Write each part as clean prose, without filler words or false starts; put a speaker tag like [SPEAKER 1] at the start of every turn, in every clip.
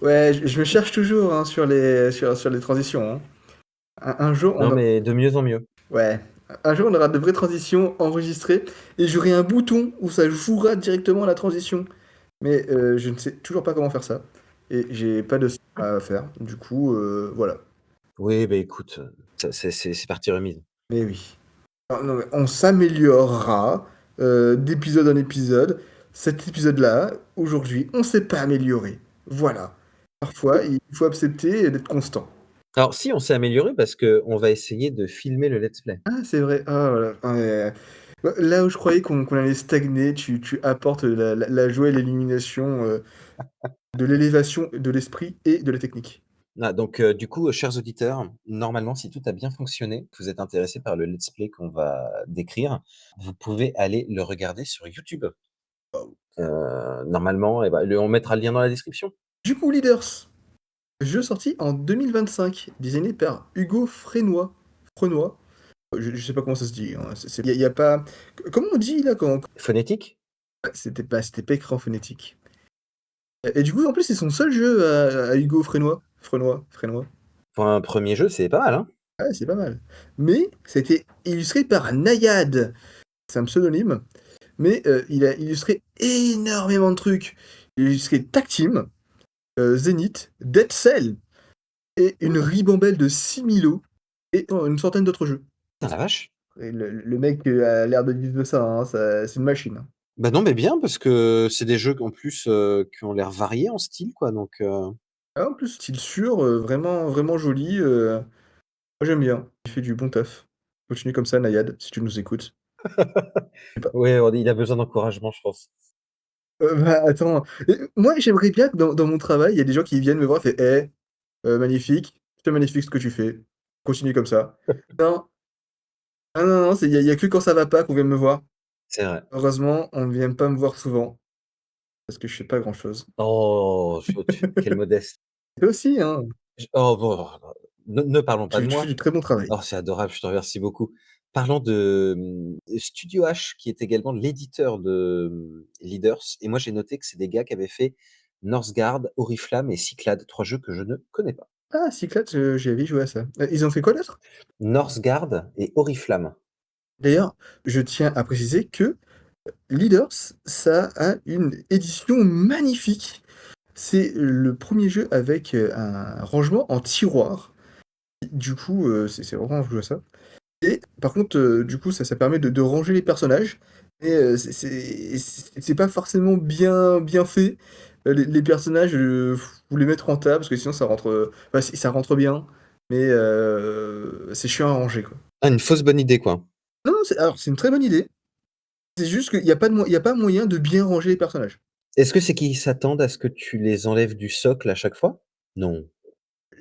[SPEAKER 1] Ouais, je me cherche toujours hein, sur les transitions. Hein. Un jour,
[SPEAKER 2] Non, mais de mieux en mieux.
[SPEAKER 1] ouais, un jour, on aura de vraies transitions enregistrées et j'aurai un bouton où ça jouera directement la transition. Mais je ne sais toujours pas comment faire ça et j'ai pas de son à faire. Du coup, voilà.
[SPEAKER 2] Oui, beh, écoute, ça c'est partie remise.
[SPEAKER 1] Mais oui. Ah, non, mais on s'améliorera d'épisode en épisode. Cet épisode-là, aujourd'hui, on s'est pas amélioré. Voilà. Parfois, il faut accepter d'être constant.
[SPEAKER 2] Alors si, on s'est amélioré parce qu'on va essayer de filmer le let's play.
[SPEAKER 1] Ah, c'est vrai. Ah, voilà. Ah, ouais. Ouais, là où je croyais qu'on allait stagner, tu apportes la joie et l'illumination de l'élévation de l'esprit et de la technique.
[SPEAKER 2] Ah donc du coup, chers auditeurs, normalement, si tout a bien fonctionné, que vous êtes intéressés par le let's play qu'on va décrire, vous pouvez aller le regarder sur YouTube. Normalement et bah, le on mettra le lien dans la description.
[SPEAKER 1] Du coup, Leaders, jeu sorti en 2025, designé par Hugo Frénois. Frenois. Je sais pas comment ça se dit. Hein. Y a pas. Comment on dit là quand.
[SPEAKER 2] Phonétique?
[SPEAKER 1] C'était pas écrit en phonétique. Et du coup, en plus, c'est son seul jeu à Hugo Frénois. Frénois.
[SPEAKER 2] Pour un 1er jeu, c'est pas mal, hein?
[SPEAKER 1] Ouais, c'est pas mal. Mais c'était illustré par Nayad. C'est un pseudonyme. Mais il a illustré énormément de trucs. Il a illustré Tag Team, Zenith, Dead Cell et une
[SPEAKER 2] Mmh.
[SPEAKER 1] ribambelle de 6000 et une centaine d'autres jeux.
[SPEAKER 2] Ah la vache!
[SPEAKER 1] Et le mec a l'air de vivre de ça, hein, c'est une machine. Hein.
[SPEAKER 2] Bah non, mais bien parce que c'est des jeux en plus, qui ont l'air variés en style quoi donc
[SPEAKER 1] Ah, en plus, style sûr, vraiment, vraiment joli. Moi j'aime bien. Il fait du bon taf. Continue comme ça, Nayad, si tu nous écoutes. Je sais pas.
[SPEAKER 2] ouais, on il a besoin d'encouragement, je pense.
[SPEAKER 1] Bah, attends, moi j'aimerais bien que dans mon travail, il y a des gens qui viennent me voir et fait: «Eh, magnifique, c'est magnifique ce que tu fais. Continue comme ça». Non, non, non, non, il y a que quand ça va pas qu'on vient me voir.
[SPEAKER 2] C'est vrai.
[SPEAKER 1] Heureusement, on ne vient pas me voir souvent parce que je fais pas grand-chose.
[SPEAKER 2] Oh, quel modeste.
[SPEAKER 1] Toi aussi, hein,
[SPEAKER 2] Oh bon, ne parlons pas de
[SPEAKER 1] tu fais
[SPEAKER 2] moi.
[SPEAKER 1] du très bon travail.
[SPEAKER 2] Oh, c'est adorable, je te remercie beaucoup. Parlons de, Studio H qui est également l'éditeur de, Leaders et moi j'ai noté que c'est des gars qui avaient fait Northgard, Oriflamme et Cyclades, 3 jeux que je ne connais pas.
[SPEAKER 1] Ah, Cyclades, j'y avais joué à ça. Ils ont fait quoi d'autre?
[SPEAKER 2] Northgard et Oriflamme.
[SPEAKER 1] D'ailleurs, je tiens à préciser que Leaders, ça a une édition magnifique. C'est le premier jeu avec un rangement en tiroir. Du coup, c'est vraiment jouer à ça. Et par contre, du coup, ça permet de ranger les personnages. Et c'est pas forcément bien fait. Les personnages, faut les mettre en table parce que sinon ça rentre. Enfin, si, ça rentre bien, mais c'est chiant à ranger, quoi.
[SPEAKER 2] Ah, une fausse bonne idée, quoi.
[SPEAKER 1] Non, non, alors c'est une très bonne idée. C'est juste qu'il y a pas il y a pas moyen de bien ranger les personnages.
[SPEAKER 2] Est-ce que c'est qu'ils s'attendent à ce que tu les enlèves du socle à chaque fois? Non.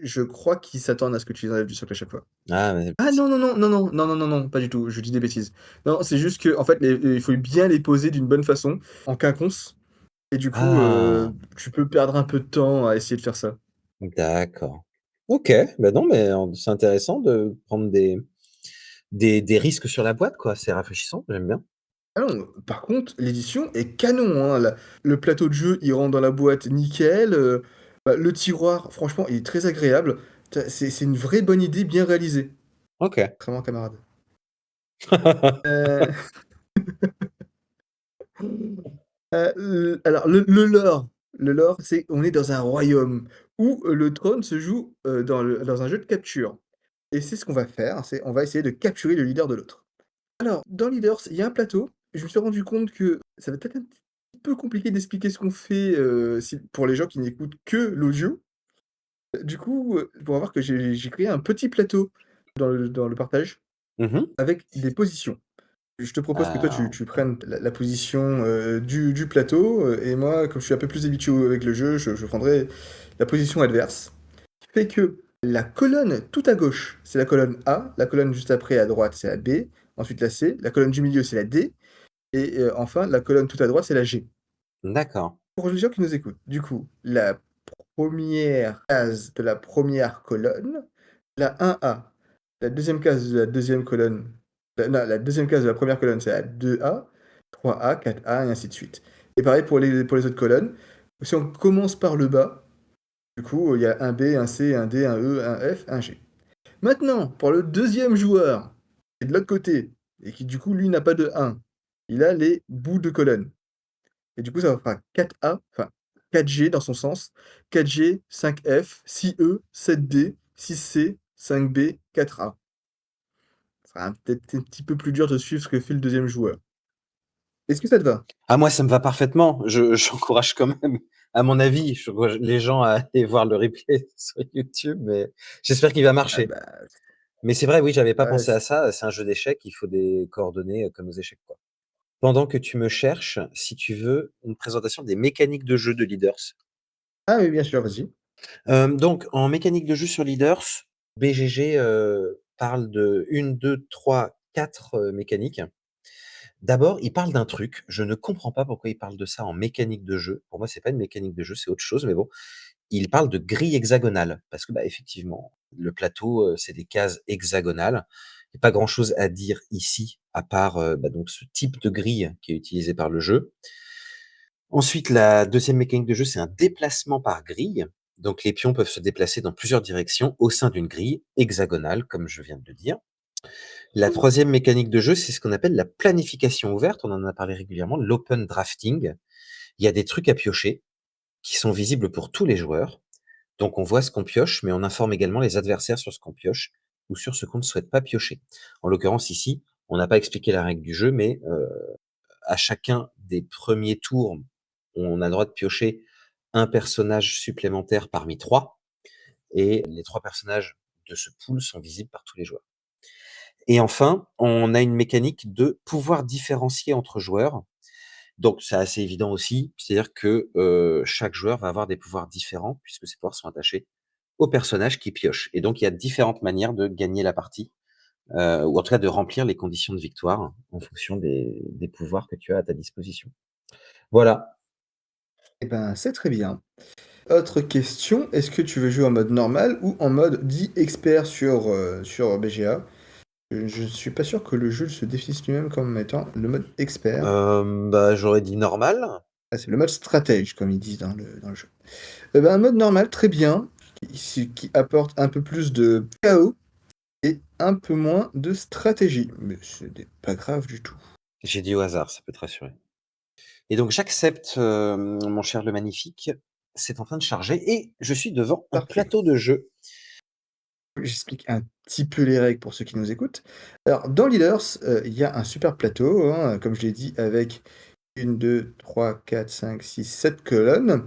[SPEAKER 1] Je crois qu'ils s'attendent à ce que tu les enlèves du socle à chaque fois.
[SPEAKER 2] Ah, mais
[SPEAKER 1] Ah
[SPEAKER 2] c'est
[SPEAKER 1] non, non, non, non, non, non, non, non, non, pas du tout, je dis des bêtises. Non, c'est juste que en fait, il faut bien les poser d'une bonne façon, en quinconce, et du coup,
[SPEAKER 2] ah!
[SPEAKER 1] tu peux perdre un peu de temps à essayer de faire ça.
[SPEAKER 2] D'accord. OK, bah, non, mais c'est intéressant de prendre des risques sur la boîte, quoi. C'est rafraîchissant, j'aime bien.
[SPEAKER 1] Ah non, par contre, l'édition est canon, hein, le plateau de jeu, il rentre dans la boîte nickel, bah, le tiroir, franchement, il est très agréable. C'est une vraie bonne idée, bien réalisée.
[SPEAKER 2] OK.
[SPEAKER 1] Vraiment, camarade. Heu alors le lore, c'est on est dans un royaume où, le trône se joue, dans un jeu de capture et c'est ce qu'on va faire, c'est on va essayer de capturer le leader de l'autre. Alors, dans Leaders, il y a un plateau, je me suis rendu compte que ça va peut-être un petit peu compliqué d'expliquer ce qu'on fait, si pour les gens qui n'écoutent que l'audio. Du coup, pour voir que j'ai créé un petit plateau dans le partage
[SPEAKER 2] Mmh.
[SPEAKER 1] avec des positions. Je te propose que toi, tu
[SPEAKER 2] Ah,
[SPEAKER 1] tu prennes la position, du plateau, et moi, comme je suis un peu plus habitué avec le jeu, je prendrai la position adverse. Qui fait que la colonne tout à gauche, c'est la colonne A, la colonne juste après à droite, c'est la B, ensuite la C, la colonne du milieu, c'est la D, et enfin, la colonne tout à droite, c'est la G.
[SPEAKER 2] d'accord.
[SPEAKER 1] Pour les gens qui nous écoutent, du coup, la première case de la première colonne, la 1A. La deuxième case de la deuxième colonne, non, la deuxième case de la première colonne, c'est la 2A, 3A, 4A, et ainsi de suite. Et pareil pour les autres colonnes. Si on commence par le bas, Du coup, il y a un B, un C, un D, un E, un F, un G. Maintenant, pour le deuxième joueur, qui est de l'autre côté, et qui du coup, lui, n'a pas de 1, il a les bouts de colonne. Et du coup, ça va faire 4A, enfin 4G dans son sens, 4G, 5F, 6E, 7D, 6C, 5B, 4A. Ça sera peut-être un petit peu plus dur de suivre ce que fait le deuxième joueur. Est-ce que ça te va?
[SPEAKER 2] Ah moi ça me va parfaitement. J'encourage quand même, à mon avis, j'encourage les gens à aller voir le replay sur YouTube, mais j'espère qu'il va
[SPEAKER 1] Ah
[SPEAKER 2] marcher.
[SPEAKER 1] bah,
[SPEAKER 2] Mais c'est vrai, oui, j'avais pas
[SPEAKER 1] ouais,
[SPEAKER 2] pensé à ça. C'est un jeu d'échecs, il faut des coordonnées, comme aux échecs, quoi. Pendant que tu me cherches, si tu veux, une présentation des mécaniques de jeu de Leaders.
[SPEAKER 1] ah oui, bien sûr, vas-y.
[SPEAKER 2] Donc en mécanique de jeu sur Leaders, BGG, parle de 1, 2, 3, 4 mécaniques. D'abord, il parle d'un truc, je ne comprends pas pourquoi il parle de ça en mécanique de jeu. Pour moi, c'est pas une mécanique de jeu, c'est autre chose, mais bon. Il parle de grille hexagonale parce que, bah, effectivement, le plateau, c'est des cases hexagonales. Il y a pas grand chose à dire ici à part, bah, donc ce type de grille qui est utilisé par le jeu. Ensuite, la deuxième mécanique de jeu, c'est un déplacement par grille. Donc les pions peuvent se déplacer dans plusieurs directions au sein d'une grille hexagonale, comme je viens de le dire. La troisième mécanique de jeu, c'est ce qu'on appelle la planification ouverte. On en a parlé régulièrement, l'open drafting. Il y a des trucs à piocher qui sont visibles pour tous les joueurs. Donc on voit ce qu'on pioche, mais on informe également les adversaires sur ce qu'on pioche ou sur ce qu'on ne souhaite pas piocher. En l'occurrence ici, on n'a pas expliqué la règle du jeu, mais à chacun des premiers tours, on a le droit de piocher un personnage supplémentaire parmi trois, et les trois personnages de ce pool sont visibles par tous les joueurs. Et enfin, on a une mécanique de pouvoir différencier entre joueurs. Donc c'est assez évident aussi, c'est-à-dire que chaque joueur va avoir des pouvoirs différents puisque ces pouvoirs sont attachés au personnage qui pioche. Et donc il y a différentes manières de gagner la partie, ou en tout cas de remplir les conditions de victoire en fonction des pouvoirs que tu as à ta disposition. Voilà.
[SPEAKER 1] Eh ben, c'est très bien. Autre question, est-ce que tu veux jouer en mode normal ou en mode dit expert sur BGA? Je ne suis pas sûr que le jeu se définisse lui-même comme étant le mode expert.
[SPEAKER 2] Bah, j'aurais dit normal.
[SPEAKER 1] Ah, c'est le mode stratège, comme ils disent dans le jeu. Ben, un mode normal, très bien, qui apporte un peu plus de chaos et un peu moins de stratégie. Mais ce n'est pas grave du tout.
[SPEAKER 2] J'ai dit au hasard, ça peut te rassurer. Et donc j'accepte, mon cher le magnifique, c'est en train de charger et je suis devant un
[SPEAKER 1] Parfait.
[SPEAKER 2] plateau de jeu.
[SPEAKER 1] J'explique un petit peu les règles pour ceux qui nous écoutent. Alors, dans Leaders, il y a un super plateau, hein, comme je l'ai dit, avec 1, 2, 3, 4, 5, 6, 7 colonnes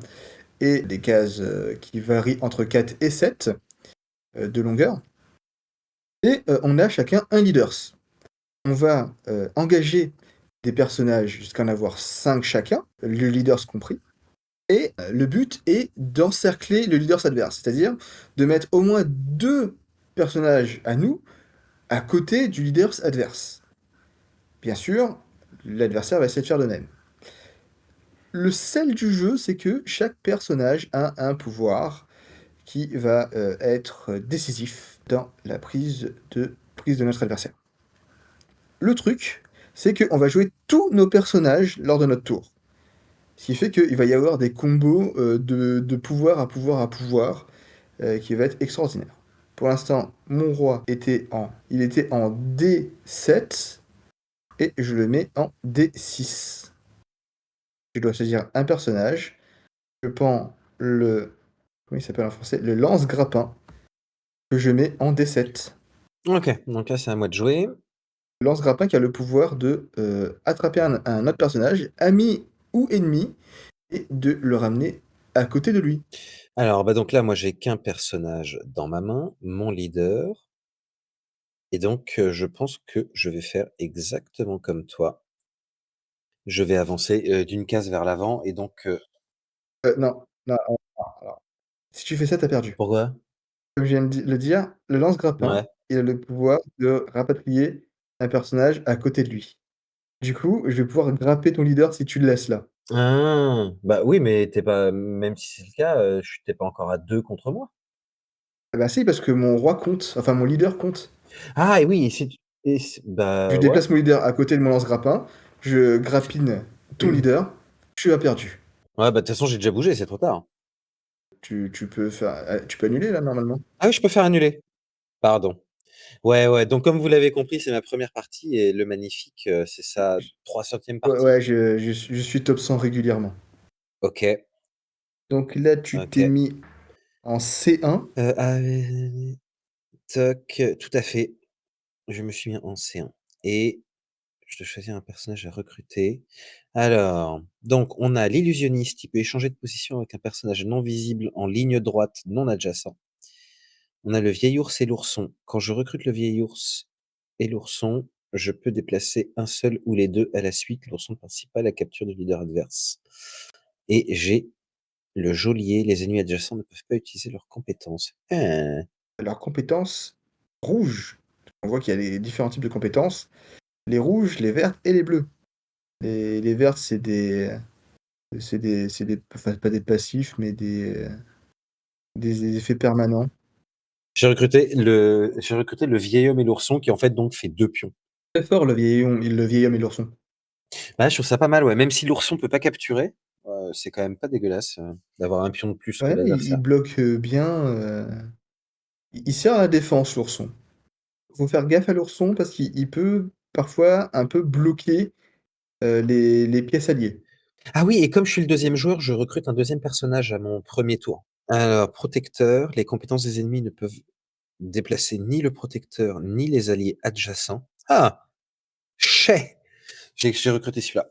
[SPEAKER 1] et des cases qui varient entre 4 et 7 de longueur. Et on a chacun un leaders. On va engager des personnages jusqu'à en avoir 5 chacun, le leaders compris. Et le but est d'encercler le leaders adverse, c'est-à-dire de mettre au moins 2 personnages à nous à côté du leaders adverse. Bien sûr, l'adversaire va essayer de faire de même. Le sel du jeu, c'est que chaque personnage a un pouvoir qui va être décisif dans la prise de notre adversaire. Le truc, c'est qu'on va jouer tous nos personnages lors de notre tour. Ce qui fait qu'il va y avoir des combos de pouvoir à pouvoir à pouvoir qui va être extraordinaire. Pour l'instant, mon roi il était en D7 et je le mets en D6. Je dois choisir un personnage. Je prends le... Comment il s'appelle en français? Le lance-grappin que je mets en D7.
[SPEAKER 2] OK, donc là, c'est à moi de jouer.
[SPEAKER 1] Le lance-grappin qui a le pouvoir de attraper un autre personnage, ami ou ennemi, et de le ramener à côté de lui.
[SPEAKER 2] Alors, bah, donc là, moi, j'ai qu'un personnage dans ma main, mon leader, et donc je pense que je vais faire exactement comme toi. Je vais avancer, d'une case vers l'avant et donc
[SPEAKER 1] Non, non, alors, si tu fais ça, t'as perdu.
[SPEAKER 2] pourquoi?
[SPEAKER 1] Comme je viens de le dire, le lance-grappin,
[SPEAKER 2] Ouais.
[SPEAKER 1] il a le pouvoir de rapatrier un personnage à côté de lui. Du coup, je vais pouvoir grapper ton leader si tu le laisses là.
[SPEAKER 2] Ah! Bah, oui, mais tu pas même si c'est le cas, tu pas encore à 2 contre moi?
[SPEAKER 1] Ah bah si, parce que mon roi compte, enfin mon leader compte.
[SPEAKER 2] Ah et oui, et si tu et c
[SPEAKER 1] Je
[SPEAKER 2] bah, ouais.
[SPEAKER 1] déplace mon leader à côté de mon lance-grappin, je grappine ton leader, tu as perdu.
[SPEAKER 2] Ouais, bah, de toute façon, j'ai déjà bougé, c'est trop tard.
[SPEAKER 1] tu peux faire, tu peux annuler là normalement?
[SPEAKER 2] Ah oui, je peux faire annuler. Pardon. Ouais, ouais, donc comme vous l'avez compris, c'est ma première partie et le magnifique, c'est sa 300e
[SPEAKER 1] Ouais,
[SPEAKER 2] partie.
[SPEAKER 1] ouais, je suis top 100 régulièrement.
[SPEAKER 2] OK,
[SPEAKER 1] Donc là, tu t'es
[SPEAKER 2] OK.
[SPEAKER 1] mis en C1.
[SPEAKER 2] Toc, tout à fait. Je me suis mis en C1 et je dois choisir un personnage à recruter. Alors, donc on a l'illusionniste, il peut échanger de position avec un personnage non visible en ligne droite non adjacent. On a le vieil ours et l'ourson. Quand je recrute le vieil ours et l'ourson, je peux déplacer un seul ou les 2 à la suite. L'ourson participe pas à la capture du leader adverse. Et j'ai le geôlier. Les ennemis adjacents ne peuvent pas utiliser leurs compétences. Ah!
[SPEAKER 1] Leurs compétences rouges. On voit qu'il y a les différents types de compétences. Les rouges, les vertes et les bleues. Les vertes, c'est des enfin, pas des passifs, mais des effets permanents.
[SPEAKER 2] J'ai recruté le vieil homme et l'ourson qui en fait donc fait 2 pions.
[SPEAKER 1] Très fort le vieil homme et l'ourson.
[SPEAKER 2] Ouais, je trouve ça pas mal, ouais, même si l'ourson peut pas capturer, c'est quand même pas dégueulasse, d'avoir un pion de plus que
[SPEAKER 1] Ouais, il
[SPEAKER 2] l'adversaire.
[SPEAKER 1] bloque, bien, il sert à la défense l'ourson. Faut faire gaffe à l'ourson parce qu'il peut parfois un peu bloquer, les pièces alliées.
[SPEAKER 2] Ah oui, et comme je suis le deuxième joueur, je recrute un deuxième personnage à mon premier tour. Alors, protecteur, les compétences des ennemis ne peuvent déplacer ni le protecteur, ni les alliés adjacents. Ah! Chais! J'ai recruté celui-là,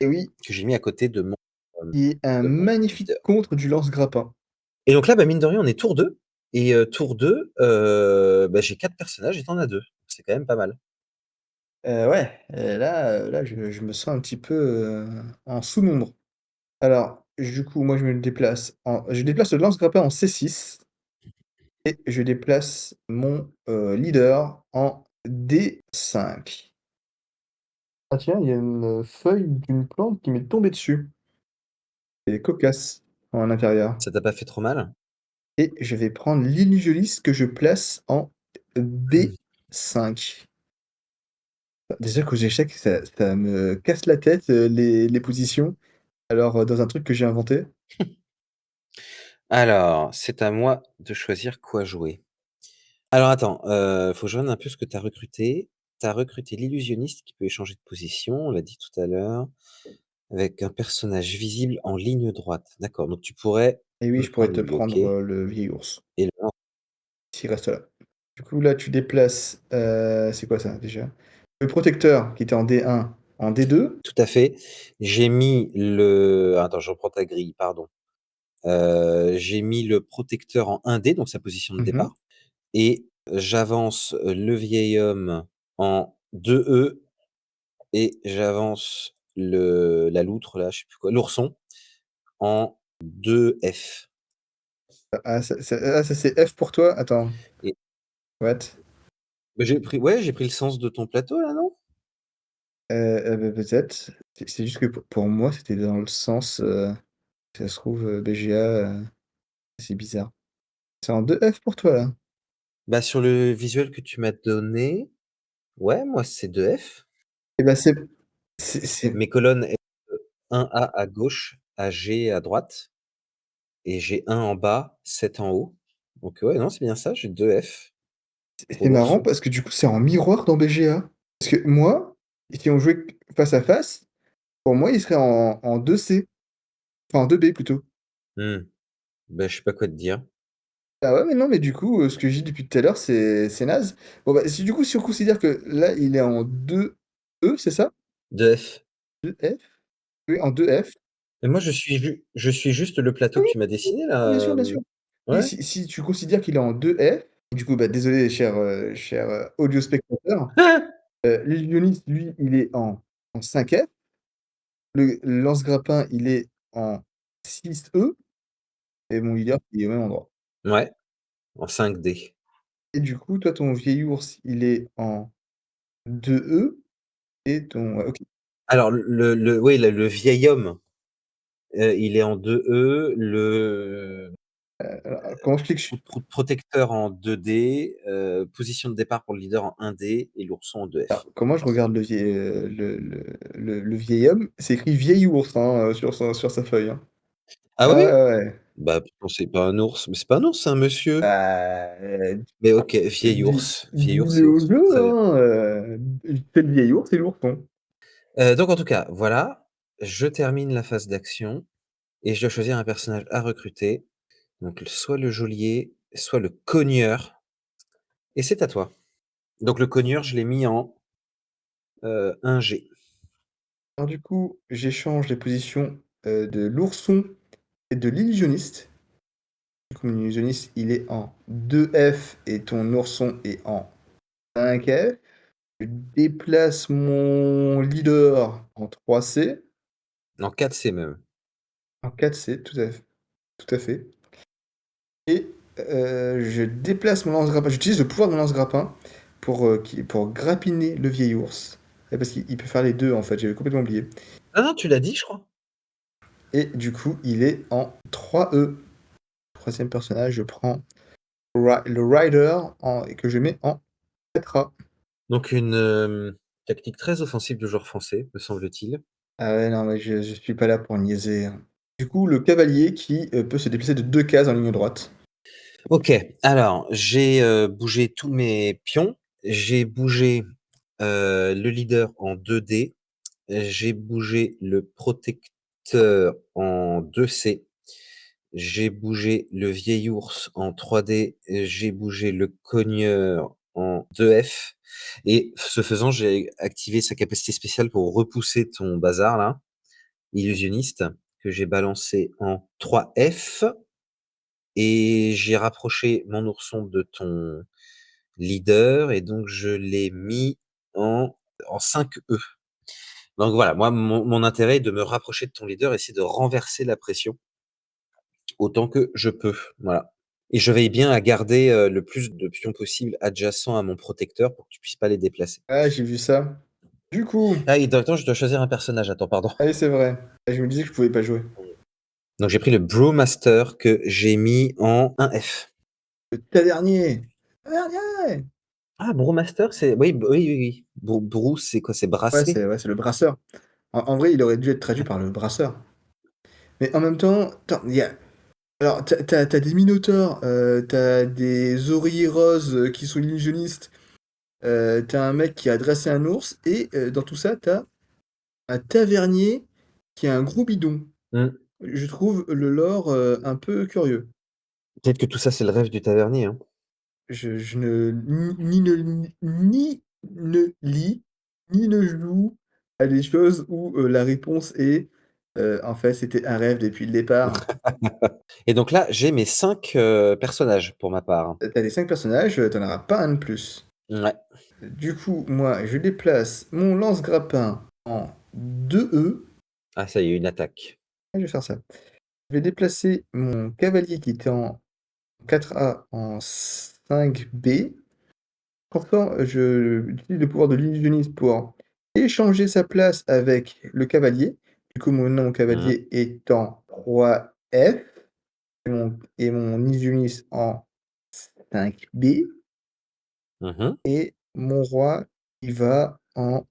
[SPEAKER 1] Et oui,
[SPEAKER 2] que j'ai mis à côté hem,
[SPEAKER 1] qui est un
[SPEAKER 2] de mon
[SPEAKER 1] magnifique
[SPEAKER 2] leader.
[SPEAKER 1] contre du lance-grappin.
[SPEAKER 2] Et donc là, bah, mine de rien, on est tour 2 et tour 2, bah, j'ai 4 personnages et tu en as 2. C'est quand même pas mal.
[SPEAKER 1] Ouais, là, je me sens un petit peu, en sous-nombre. Alors, du coup, moi, je déplace le lance-grappin en C6 et je déplace mon, leader en D5. Ah tiens, il y a une feuille d'une plante qui m'est tombée dessus. Elle est cocasse en intérieur.
[SPEAKER 2] Ça t'a pas fait trop mal?
[SPEAKER 1] Et je vais prendre l'illusionniste que je place en D5. Déjà qu'aux échecs, ça me casse la tête, les positions. Alors, dans un truc que j'ai inventé.
[SPEAKER 2] Alors, c'est à moi de choisir quoi jouer. Alors attends, faut que je regarde un peu ce que tu as recruté. Tu as recruté l'illusionniste qui peut échanger de position, on l'a dit tout à l'heure, avec un personnage visible en ligne droite. D'accord, donc tu pourrais
[SPEAKER 1] Et oui,
[SPEAKER 2] me
[SPEAKER 1] je pourrais
[SPEAKER 2] prendre
[SPEAKER 1] te
[SPEAKER 2] lui, OK,
[SPEAKER 1] prendre,
[SPEAKER 2] et
[SPEAKER 1] le vieil ours,
[SPEAKER 2] le lan
[SPEAKER 1] s'il reste là. Du coup, là, tu déplaces, c'est quoi ça, déjà? Le protecteur qui était en D1 en D2.
[SPEAKER 2] tout à fait. J'ai mis le attends, je reprends ta grille, pardon. J'ai mis le protecteur en 1D, donc sa position de
[SPEAKER 1] Mmh.
[SPEAKER 2] départ et j'avance, le vieil homme en 2E et j'avance le la loutre là, je sais plus quoi, l'ourson en 2F
[SPEAKER 1] Ça c'est F pour toi? Attends,
[SPEAKER 2] et
[SPEAKER 1] what?
[SPEAKER 2] bah, j'ai pris le sens de ton plateau là, non?
[SPEAKER 1] Bah, peut-être. C'est juste que pour moi, c'était dans le sens, ça se trouve, BGA, c'est bizarre. C'est en 2F pour toi, là?
[SPEAKER 2] Bah, sur le visuel que tu m'as donné, ouais, moi c'est 2F.
[SPEAKER 1] Et bah, c'est
[SPEAKER 2] Mes colonnes elles, 1A à gauche, AG à droite et j'ai 1 en bas, 7 en haut. Donc ouais, non, c'est bien ça, j'ai 2F pour
[SPEAKER 1] c'est marrant
[SPEAKER 2] l'ourson.
[SPEAKER 1] parce que du coup, c'est en miroir dans BGA. Parce que moi, si on jouait face à face, pour moi, il serait en 2C, enfin en 2B plutôt.
[SPEAKER 2] Mmh, bah, je sais pas quoi te dire.
[SPEAKER 1] Ah ouais, mais non, mais du coup, ce que je dis depuis tout à l'heure, c'est naze. Bon, bah, si on considère que là, il est en 2E, c'est ça?
[SPEAKER 2] 2F.
[SPEAKER 1] 2F? Oui, en 2F.
[SPEAKER 2] Mais moi je suis juste le
[SPEAKER 1] Ah
[SPEAKER 2] plateau que
[SPEAKER 1] oui,
[SPEAKER 2] tu m'as
[SPEAKER 1] oui,
[SPEAKER 2] dessiné
[SPEAKER 1] bien
[SPEAKER 2] là,
[SPEAKER 1] sûr, bien sûr. Oui,
[SPEAKER 2] ouais.
[SPEAKER 1] si tu considères qu'il est en 2F, du coup, bah, désolé cher, audiospectateur, l'Illusioniste, lui, il est en 5F, le lance-grappin, il est en 6E et mon leader, il est au même endroit.
[SPEAKER 2] Ouais, en 5D.
[SPEAKER 1] Et du coup, toi, ton vieil ours, il est en 2E et ton ouais, OK.
[SPEAKER 2] Alors le oui, le vieil homme, il est en 2E, le
[SPEAKER 1] Alors comment je clique su
[SPEAKER 2] protecteur en 2D, position de départ pour le leader en 1D et l'ourson en
[SPEAKER 1] alors
[SPEAKER 2] 2F.
[SPEAKER 1] comment je regarde le vieil homme? C'est écrit vieil ours, hein, sur sa feuille, hein.
[SPEAKER 2] Ah
[SPEAKER 1] Ah ouais,
[SPEAKER 2] oui?
[SPEAKER 1] ouais, ouais.
[SPEAKER 2] Bah, pourtant c'est pas un ours, mais c'est pas un ours, c'est un monsieur.
[SPEAKER 1] Bah,
[SPEAKER 2] Mais OK, vieil
[SPEAKER 1] dis
[SPEAKER 2] ours, vieil ours
[SPEAKER 1] dis-le
[SPEAKER 2] et
[SPEAKER 1] au
[SPEAKER 2] ourson,
[SPEAKER 1] jeu,
[SPEAKER 2] très bien.
[SPEAKER 1] hein, c'est le vieil ours et l'ourson.
[SPEAKER 2] Donc en tout cas, voilà, je termine la phase d'action et je dois choisir un personnage à recruter. Donc soit le geôlier, soit le cogneur et c'est à toi. Donc le cogneur, je l'ai mis en, 1G.
[SPEAKER 1] Alors du coup, j'échange les positions, de l'ourson et de l'illusionniste. Du coup, mon illusionniste, il est en 2F et ton ourson est en 5F. Je déplace mon leader en 3C,
[SPEAKER 2] En 4C même.
[SPEAKER 1] en 4C, tout à fait. Et je déplace mon lance-grappin. J'utilise le pouvoir de mon lance-grappin pour grappiner le vieil ours. Parce qu'il peut faire les deux en fait, j'avais complètement oublié.
[SPEAKER 2] Ah non, tu l'as dit, je crois?
[SPEAKER 1] Et du coup, il est en 3E. Troisième personnage, je prends le Rider et que je mets en 4A.
[SPEAKER 2] Donc une, tactique très offensive du joueur français, me semble-t-il.
[SPEAKER 1] Ah ouais, non, mais je suis pas là pour niaiser, hein. Du coup, le cavalier qui peut se déplacer de 2 cases en ligne droite.
[SPEAKER 2] OK, alors j'ai, bougé tous mes pions. J'ai bougé, le leader en 2D. J'ai bougé le protecteur en 2C. J'ai bougé le vieil ours en 3D. J'ai bougé le cogneur en 2F et ce faisant, j'ai activé sa capacité spéciale pour repousser ton bazar là, illusionniste, que j'ai balancé en 3F et j'ai rapproché mon ourson de ton leader et donc je l'ai mis en 5E. Donc voilà, moi mon intérêt est de me rapprocher de ton leader, essayer de renverser la pression autant que je peux, voilà. Et je veille bien à garder, le plus de pions possible adjacents à mon protecteur pour que tu puisses pas les déplacer.
[SPEAKER 1] Ah, j'ai vu ça. Du coup,
[SPEAKER 2] Ah et dans le temps, je dois choisir un personnage. Attends, pardon.
[SPEAKER 1] allez, c'est vrai. Ah, je me disais que je pouvais pas jouer.
[SPEAKER 2] Donc j'ai pris le Brewmaster que j'ai mis en 1F.
[SPEAKER 1] Le tavernier! Tavernier!
[SPEAKER 2] Ah Brewmaster, c'est oui, oui, oui, oui. Brew, c'est quoi? C'est brasser?
[SPEAKER 1] Ouais, c'est le brasseur. En vrai, il aurait dû être traduit par
[SPEAKER 2] D'accord.
[SPEAKER 1] le brasseur. Mais en même temps, attends, il y a alors tu as des minotaures, tu des oreillers roses, qui sont illusionnistes, tu un mec qui a dressé un ours et dans tout ça, t'as un tavernier qui a un gros bidon.
[SPEAKER 2] Mmh.
[SPEAKER 1] Je trouve le lore, un peu curieux.
[SPEAKER 2] Peut-être que tout ça, c'est le rêve du tavernier, hein.
[SPEAKER 1] Je ne ni ne lis, ni ne joue à des choses où, la réponse est, en fait, c'était un rêve depuis le départ.
[SPEAKER 2] Et donc là, j'ai mes 5 personnages pour ma part.
[SPEAKER 1] Tu les 5 personnages, tu auras pas un de plus.
[SPEAKER 2] Ouais.
[SPEAKER 1] Du coup, moi, je déplace mon lance-grappin en 2E.
[SPEAKER 2] Ah ça y est, une attaque.
[SPEAKER 1] Je vais faire ça. Je vais déplacer mon cavalier qui était en 4A en 5B. Pourtant, je utilise le pouvoir de l'illusionniste pour échanger sa place avec le cavalier. Du coup, mon
[SPEAKER 2] Mmh.
[SPEAKER 1] cavalier est en 3F et mon illusionniste en 5B.
[SPEAKER 2] Mmh.
[SPEAKER 1] Et mon roi, il va en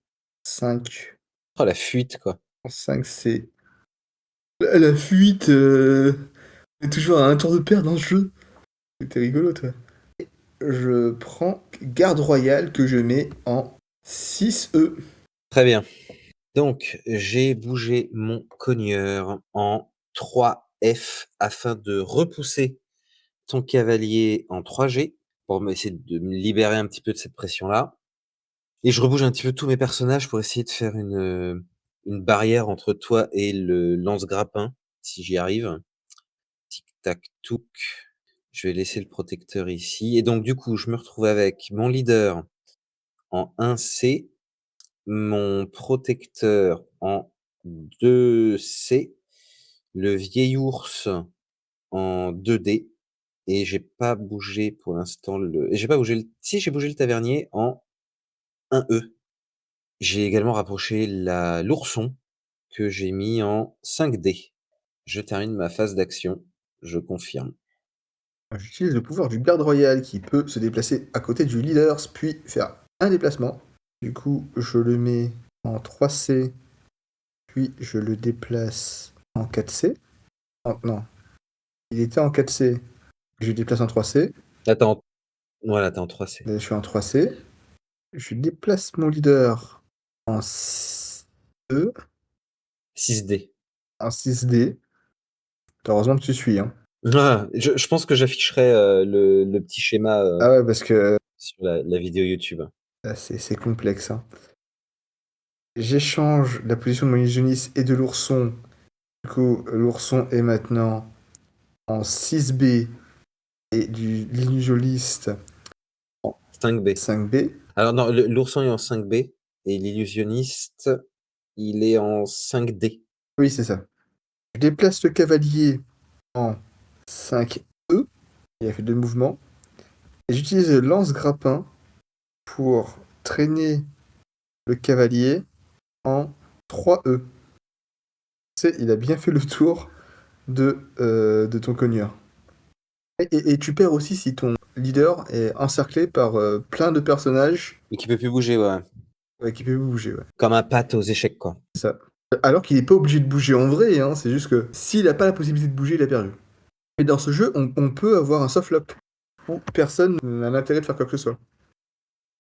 [SPEAKER 1] 5,
[SPEAKER 2] Oh la fuite, quoi.
[SPEAKER 1] en 5C. La fuite, on est toujours à un tour de paire dans ce jeu. C'était rigolo, toi. Je prends garde royale que je mets en 6E.
[SPEAKER 2] Très bien. Donc j'ai bougé mon cogneur en 3F afin de repousser ton cavalier en 3G pour me essayer de me libérer un petit peu de cette pression-là et je rebouge un petit peu tous mes personnages pour essayer de faire une barrière entre toi et le lance-grappin, si j'y arrive. Tic tac touc. Je vais laisser le protecteur ici et donc du coup, je me retrouve avec mon leader en 1C, mon protecteur en 2C, le vieil ours en 2D et j'ai pas bougé pour l'instant le et j'ai pas bougé le si j'ai bougé le tavernier en 1E. J'ai également rapproché l'ourson que j'ai mis en 5D. Je termine ma phase d'action, je confirme.
[SPEAKER 1] J'utilise le pouvoir du garde royal qui peut se déplacer à côté du leader, puis faire un déplacement. Du coup, je le mets en 3C, puis je le déplace en 4C. Non, Il était en 4C. Je le déplace en 3C.
[SPEAKER 2] Là, tu en voilà, tu en 3C.
[SPEAKER 1] Là, je suis en 3C. Je déplace mon leader en 6E,
[SPEAKER 2] 6D.
[SPEAKER 1] en 6D. Heureusement que tu suis, hein.
[SPEAKER 2] Ah, je pense que j'afficherai, le petit schéma,
[SPEAKER 1] Ah ouais, parce que
[SPEAKER 2] sur la vidéo YouTube.
[SPEAKER 1] là, c'est complexe, hein. J'échange la position de mon illusionniste et de l'ourson. Du coup, l'ourson est maintenant en 6B et du l'illusionniste en
[SPEAKER 2] 5B.
[SPEAKER 1] 5B.
[SPEAKER 2] Alors non, l'ourson est en 5B et l'illusionniste, il est en 5D.
[SPEAKER 1] Oui, c'est ça. Je déplace le cavalier en 5E. Il a fait deux mouvements. Et j'utilise le lance-grappin pour traîner le cavalier en 3E. Tu sais, il a bien fait le tour de ton cogneur. Et tu perds aussi si ton leader est encerclé par plein de personnages
[SPEAKER 2] Et qui peut plus bouger, ouais.
[SPEAKER 1] ouais, qui peuvent bouger. Ouais.
[SPEAKER 2] Comme un patte aux échecs, quoi.
[SPEAKER 1] C'est ça. Alors qu'il n'est pas obligé de bouger en vrai, hein, c'est juste que s'il n'a pas la possibilité de bouger, il a perdu. Et dans ce jeu, on peut avoir un soft lock où personne n'a l'intérêt de faire quoi que ce soit.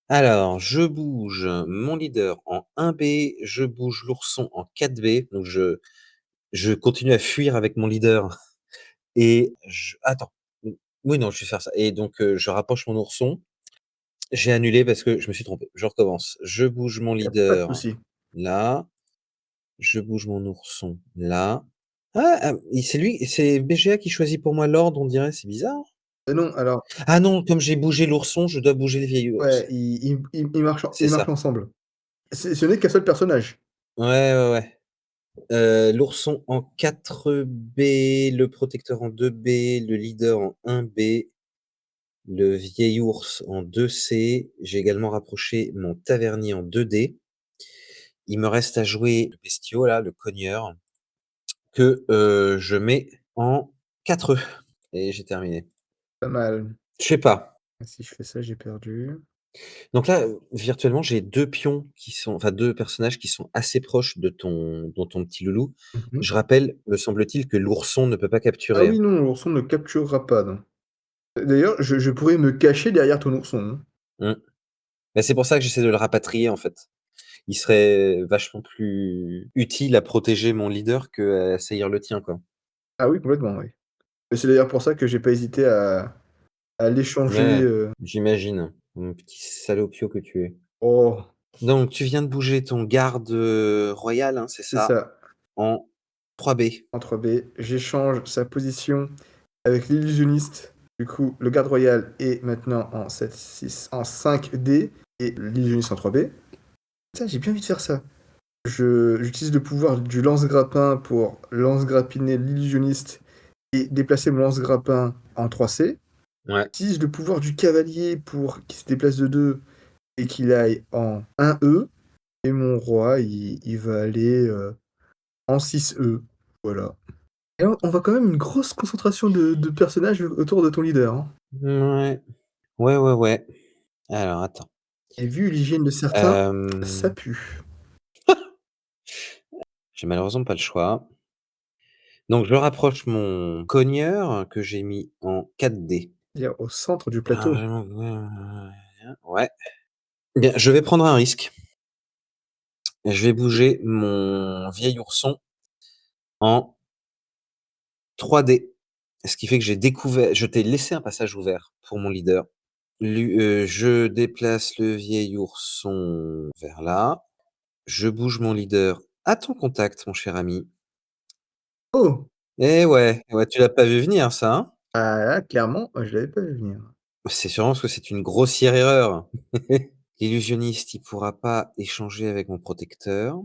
[SPEAKER 2] Alors, je bouge mon leader en 1B, je bouge l'ourson en 4B, donc je continue à fuir avec mon leader et je attends. Oui, non, je vais faire ça et donc je rapproche mon ourson. J'ai annulé parce que je me suis trompé. Je recommence. Je bouge mon
[SPEAKER 1] Y a pas de
[SPEAKER 2] leader
[SPEAKER 1] souci.
[SPEAKER 2] là, je bouge mon ourson là. Et c'est BGA qui choisit pour moi l'ordre, on dirait, c'est bizarre.
[SPEAKER 1] Non, alors,
[SPEAKER 2] Ah non, comme j'ai bougé l'ourson, je dois bouger le vieil
[SPEAKER 1] ouais,
[SPEAKER 2] ours.
[SPEAKER 1] ils
[SPEAKER 2] C'est
[SPEAKER 1] marchent
[SPEAKER 2] ça.
[SPEAKER 1] ensemble. Ce n'est qu'un seul personnage.
[SPEAKER 2] Ouais, ouais, ouais. L'ourson en 4B, le protecteur en 2B, le leader en 1B, le vieil ours en 2C. J'ai également rapproché mon tavernier en 2D. Il me reste à jouer le bestiau là, le cogneur, que, je mets en 4E et j'ai terminé.
[SPEAKER 1] Pas mal.
[SPEAKER 2] Je sais pas.
[SPEAKER 1] Si je fais ça, j'ai perdu.
[SPEAKER 2] Donc là, virtuellement, j'ai 2 pions qui sont enfin 2 personnages qui sont assez proches de ton petit loulou.
[SPEAKER 1] Mhm.
[SPEAKER 2] Je rappelle, me semble-t-il, que l'ourson ne peut pas
[SPEAKER 1] Ah
[SPEAKER 2] capturer,
[SPEAKER 1] oui,
[SPEAKER 2] hein.
[SPEAKER 1] non, l'ourson ne capturera pas, non. D'ailleurs, je pourrais me cacher derrière ton ourson, hein.
[SPEAKER 2] Mmh. Bah, c'est pour ça que j'essaie de le rapatrier, en fait. Il serait vachement plus utile à protéger mon leader qu'à assaillir le tien, quoi.
[SPEAKER 1] Ah oui, complètement, oui. Et c'est d'ailleurs pour ça que j'ai pas hésité à l'échanger.
[SPEAKER 2] Ouais, j'imagine, mon petit salopio que tu es.
[SPEAKER 1] Oh,
[SPEAKER 2] Donc tu viens de bouger ton garde, royal, hein, c'est
[SPEAKER 1] c'est
[SPEAKER 2] ça?
[SPEAKER 1] ça,
[SPEAKER 2] En 3B.
[SPEAKER 1] en 3B. J'échange sa position avec l'illusionniste. Du coup, le garde royal est maintenant en 7, 6, en 5D et l'illusionniste en 3B. Tiens, j'ai bien envie de faire ça. J'utilise le pouvoir du lance-grappin pour lance-grappiner l'illusionniste et déplacer mon lance-grappin en 3C.
[SPEAKER 2] Ouais.
[SPEAKER 1] J'utilise le pouvoir du cavalier pour qu'il se déplace de 2 et qu'il aille en 1E. Et mon roi, il va aller en 6E. Voilà. Et on voit quand même une grosse concentration de personnages autour de ton leader, hein.
[SPEAKER 2] Mouais. Ouais, ouais, ouais. Alors attends.
[SPEAKER 1] Et vu l'hygiène de certains, ça
[SPEAKER 2] Hem,
[SPEAKER 1] pue.
[SPEAKER 2] j'ai malheureusement pas le choix. Donc je rapproche mon cogneur que j'ai mis en 4D.
[SPEAKER 1] C'est-à-dire au centre du
[SPEAKER 2] Alors
[SPEAKER 1] plateau.
[SPEAKER 2] ouais. Bien, je vais prendre un risque. Je vais bouger mon vieil ourson en 3D. Ce qui fait que je t'ai laissé un passage ouvert pour mon leader. Je déplace le vieil ourson vers là. Je bouge mon leader à ton contact, mon cher ami.
[SPEAKER 1] Oh!
[SPEAKER 2] Eh ouais, ouais, tu l'as pas vu venir ça, hein?
[SPEAKER 1] Ah là, clairement, je l'avais pas vu venir.
[SPEAKER 2] C'est sûrement parce que c'est une grossière erreur. L'illusionniste, il pourra pas échanger avec mon protecteur.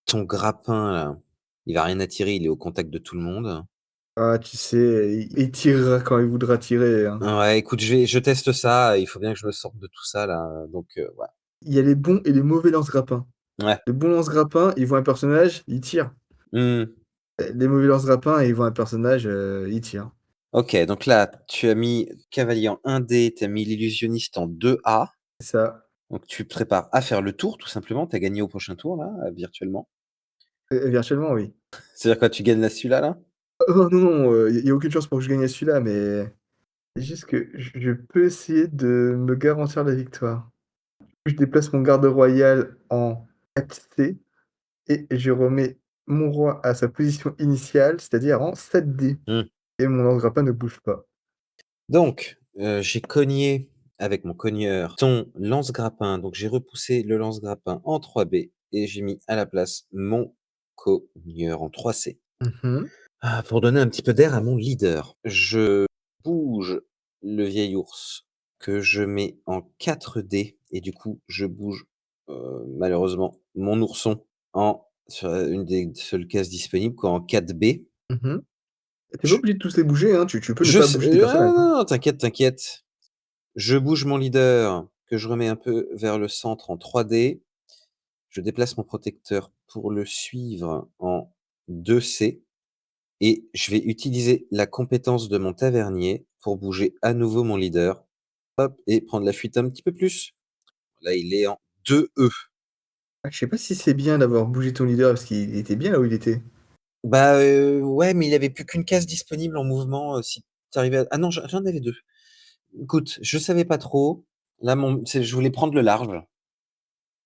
[SPEAKER 2] Ton grappin là, il va rien attirer, il est au contact de tout le monde.
[SPEAKER 1] Ah, tu sais, il tirera quand il voudra tirer, hein.
[SPEAKER 2] Ouais, écoute, je teste ça, il faut bien que je me sorte de tout ça là, donc ouais.
[SPEAKER 1] Il y a les bons et les mauvais lance-grappins.
[SPEAKER 2] Ouais.
[SPEAKER 1] Les bons lance-grappins, ils voient un personnage, ils tirent.
[SPEAKER 2] Mmh.
[SPEAKER 1] Les mauvais lance-grappins, ils voient un personnage, ils tirent.
[SPEAKER 2] OK, donc là, tu as mis cavalier en 1D, tu as mis l'illusionniste en 2A,
[SPEAKER 1] C'est ça.
[SPEAKER 2] donc tu prépares à faire le tour tout simplement, tu as gagné au prochain tour là, virtuellement.
[SPEAKER 1] Virtuellement, oui.
[SPEAKER 2] C'est-à-dire quoi, tu gagnes là celui-là là?
[SPEAKER 1] Oh non, non, il y a aucune chance pour que je gagne à celui-là, mais c'est juste que je peux essayer de me garantir la victoire. Je déplace mon garde royal en 4C et je remets mon roi à sa position initiale, c'est-à-dire en 7D
[SPEAKER 2] Mmh.
[SPEAKER 1] et mon lance-grappin ne bouge pas.
[SPEAKER 2] Donc, j'ai cogné avec mon cogneur ton lance-grappin, donc j'ai repoussé le lance-grappin en 3B et j'ai mis à la place mon cogneur en 3C.
[SPEAKER 1] Mmh.
[SPEAKER 2] Pour donner un petit peu d'air à mon leader, je bouge le vieil ours que je mets en 4D et du coup, je bouge, malheureusement mon ourson sur une des seules cases disponibles quoi, en 4B.
[SPEAKER 1] Mmh. Tu pas
[SPEAKER 2] Je
[SPEAKER 1] obligé de tous les bouger, hein, tu peux ne
[SPEAKER 2] je
[SPEAKER 1] pas
[SPEAKER 2] sais
[SPEAKER 1] bouger tes personnages,
[SPEAKER 2] non,
[SPEAKER 1] hein.
[SPEAKER 2] non, t'inquiète, t'inquiète. Je bouge mon leader que je remets un peu vers le centre en 3D. Je déplace mon protecteur pour le suivre en 2C. Et je vais utiliser la compétence de mon tavernier pour bouger à nouveau mon leader. Hop et prendre la fuite un petit peu plus. Là, il est en 2E.
[SPEAKER 1] Ah, je sais pas si c'est bien d'avoir bougé ton leader parce qu'il était bien là où il était.
[SPEAKER 2] Bah, ouais, mais il avait plus qu'une case disponible en mouvement, si tu arrivais à ah non, j'en avais 2. Écoute, je savais pas trop. Là, je voulais prendre le large.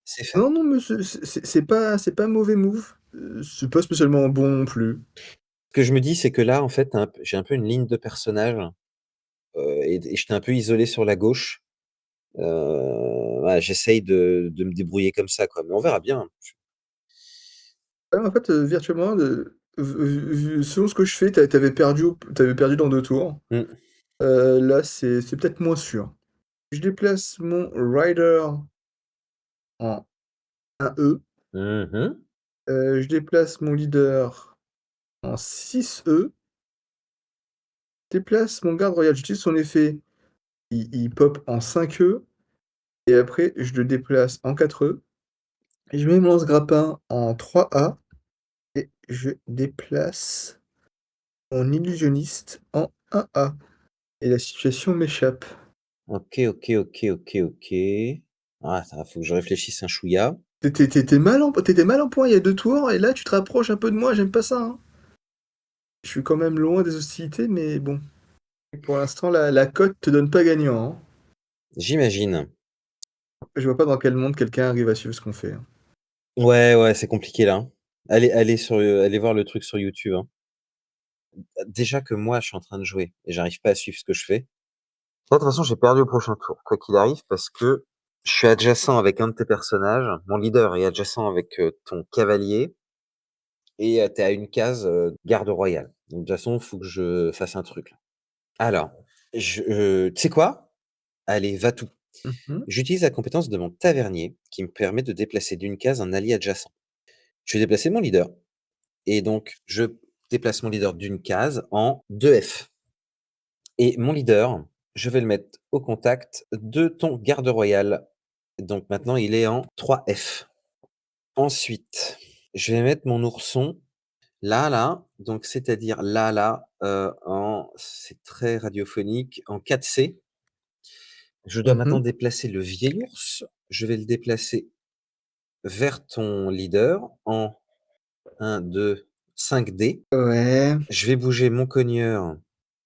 [SPEAKER 2] C'est fait.
[SPEAKER 1] Non, non, mais c'est pas un mauvais move, c'est pas spécialement bon non plus.
[SPEAKER 2] Ce que je me dis, c'est que là, en fait, j'ai un peu une ligne de personnage, et j'étais un peu isolé sur la gauche. Voilà, j'essaye de me débrouiller comme ça, quoi, mais on verra bien.
[SPEAKER 1] Ah, en fait, virtuellement, selon ce que je fais, tu avais perdu dans 2 tours.
[SPEAKER 2] Mmh.
[SPEAKER 1] Là, c'est peut-être moins sûr. Je déplace mon rider en 1E,
[SPEAKER 2] Mmh mh.
[SPEAKER 1] je déplace mon leader en 6E, déplace mon garde royal, j'utilise son effet, il pop en 5E et après je le déplace en 4E et je mets mon lance-grappin en 3A et je déplace mon illusionniste en 1A et la situation m'échappe.
[SPEAKER 2] OK, OK, OK, OK, OK. Ah, ça, faut que je réfléchisse un chouïa.
[SPEAKER 1] Tu mal en point il y a 2 tours et là tu te rapproches un peu de moi, j'aime pas ça, hein. Je suis quand même loin des hostilités mais bon, pour l'instant la cote te donne pas gagnant, hein.
[SPEAKER 2] J'imagine.
[SPEAKER 1] Je vois pas dans quel monde quelqu'un arrive à suivre ce qu'on fait, hein.
[SPEAKER 2] Ouais, ouais, c'est compliqué là, hein. Allez voir le truc sur YouTube, hein. Déjà que moi, je suis en train de jouer et j'arrive pas à suivre ce que je fais. Là, de toute façon, j'ai perdu au prochain tour, quoi qu'il arrive, parce que je suis adjacent avec un de tes personnages. Mon leader est adjacent avec, ton cavalier et tu es à une case, garde royale. Donc de toute façon, il faut que je fasse un truc là. Alors, tu sais quoi? Allez, va tout.
[SPEAKER 1] Mmh mh.
[SPEAKER 2] J'utilise la compétence de mon tavernier qui me permet de déplacer d'une case un allié adjacent. Je vais déplacer mon leader et donc je déplace mon leader d'une case en 2F et mon leader, je vais le mettre au contact de ton garde royal. Donc maintenant, il est en 3F. Ensuite, je vais mettre mon ourson là, donc c'est-à-dire là, en c'est très radiophonique, en 4C. Je dois maintenant
[SPEAKER 1] Mmh.
[SPEAKER 2] déplacer le vieil ours. Je vais le déplacer vers ton leader en 1, 2, 5D.
[SPEAKER 1] Ouais.
[SPEAKER 2] Je vais bouger mon cogneur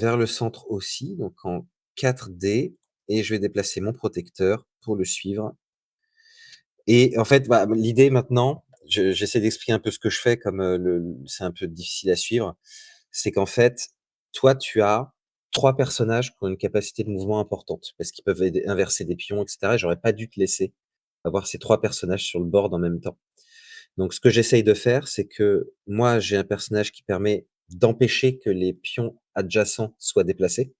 [SPEAKER 2] vers le centre aussi, donc en 4D et je vais déplacer mon protecteur pour le suivre et en fait, bah, l'idée maintenant, j'essaie d'expliquer un peu ce que je fais comme, c'est un peu difficile à suivre. C'est qu'en fait, toi, tu as 3 personnages qui ont une capacité de mouvement importante parce qu'ils peuvent aider inverser des pions et cetera et j'aurais pas dû te laisser avoir ces 3 personnages sur le board en même temps. Donc ce que j'essaye de faire, c'est que moi, j'ai un personnage qui permet d'empêcher que les pions adjacents soient déplacés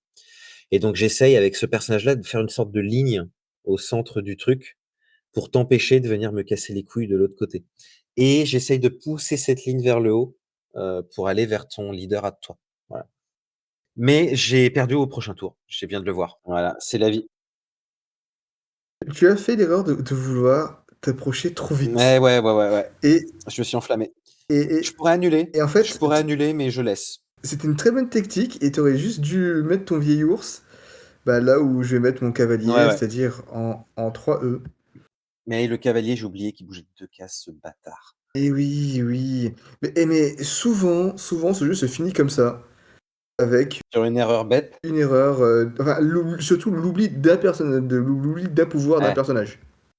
[SPEAKER 2] et donc j'essaye avec ce personnage-là de faire une sorte de ligne au centre du truc pour t'empêcher de venir me casser les couilles de l'autre côté et j'essaye de pousser cette ligne vers le haut, pour aller vers ton leader à toi. Voilà. Mais j'ai perdu au prochain tour, je viens de le voir. Voilà, c'est la vie.
[SPEAKER 1] Tu as fait l'erreur de vouloir t'approcher trop
[SPEAKER 2] Ouais,
[SPEAKER 1] vite
[SPEAKER 2] ouais, ouais, ouais, ouais.
[SPEAKER 1] et
[SPEAKER 2] Je me suis enflammé.
[SPEAKER 1] et
[SPEAKER 2] Je
[SPEAKER 1] et
[SPEAKER 2] pourrais annuler,
[SPEAKER 1] et en
[SPEAKER 2] je
[SPEAKER 1] fait,
[SPEAKER 2] pourrais annuler, mais je laisse.
[SPEAKER 1] c'était une très bonne technique et tu aurais juste dû mettre ton vieil ours, bah, là où je vais mettre mon
[SPEAKER 2] Ouais,
[SPEAKER 1] cavalier,
[SPEAKER 2] ouais.
[SPEAKER 1] c'est-à-dire en 3E
[SPEAKER 2] Mais le cavalier, j'ai oublié qu'il bougeait de 2 cases, ce bâtard.
[SPEAKER 1] Et oui, oui. Mais souvent, ce jeu se finit comme ça, avec
[SPEAKER 2] Sur une erreur bête.
[SPEAKER 1] une erreur, enfin, surtout l'oubli d'un pouvoir d'un
[SPEAKER 2] Ouais.
[SPEAKER 1] personnage.